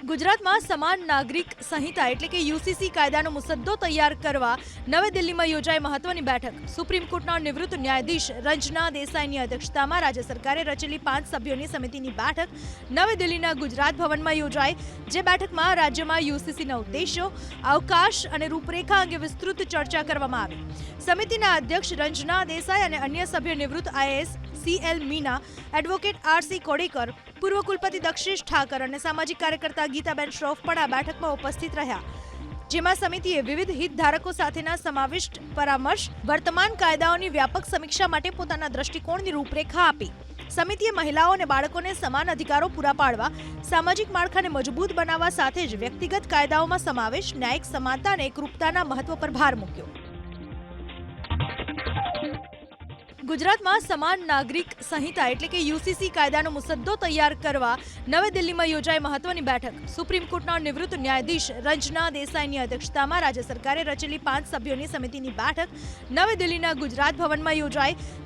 ગુજરાતમાં સમાન નાગરિક સંહિતા એટલે કે યુસીસી કાયદાનો મુસદ્દો તૈયાર કરવા નવી દિલ્હીમાં યોજાઈ મહત્વની બેઠક. સુપ્રીમ કોર્ટના નિવૃત્ત ન્યાયાધીશ રંજના દેસાઈની અધ્યક્ષતામાં રાજ્ય સરકારે રચેલી 5 સભ્યોની સમિતિની બેઠક નવી દિલ્હીના ગુજરાત ભવનમાં યોજાઈ. જે બેઠકમાં રાજ્યમાં યુસીસીના ઉદ્દેશો, અવકાશ અને રૂપરેખા અંગે વિસ્તૃત ચર્ચા કરવામાં આવી. સમિતિના અધ્યક્ષ રંજના દેસાઈ અને અન્ય સભ્યો નિવૃત્ત IAS CL Meena, advocate RC Kodekar, પૂર્વ કુલપતિ દક્ષેશ ઠાકર અને સામાજિક કાર્યકર્તા ગીતાબેન શ્રોફ પણ આ બેઠકમાં ઉપસ્થિત રહ્યા. જેમાં સમિતિએ વિવિધ હિતધારકો સાથેના સમાવિષ્ટ પરામર્શ, વર્તમાન કાયદાઓની વ્યાપક સમીક્ષા માટે પોતાના દ્રષ્ટિકોણની રૂપરેખા આપી. સમિતિએ મહિલાઓ અને બાળકોને સમાન અધિકારો પૂરા પાડવા, સામાજિક માળખાને મજબૂત બનાવવા સાથે જ વ્યક્તિગત કાયદાઓમાં સમાવેશ, ન્યાયિક સમાનતા અને એકરૂપતાના મહત્વ પર ભાર મૂક્યો. ગુજરાતમાં સમાન નાગરિક સંહિતા એટલે કે યુસીસી કાયદાનો મુસદ્દો તૈયાર કરવા નવી દિલ્હીમાં યોજાઈ મહત્વની બેઠક. સુપ્રીમ કોર્ટના નિવૃત્ત ન્યાયાધીશ રંજના દેસાઈની અધ્યક્ષતામાં રાજ્ય સરકારે રચેલી 5 સભ્યોની સમિતિની બેઠક નવી દિલ્હીના ગુજરાત ભવનમાં યોજાઈ.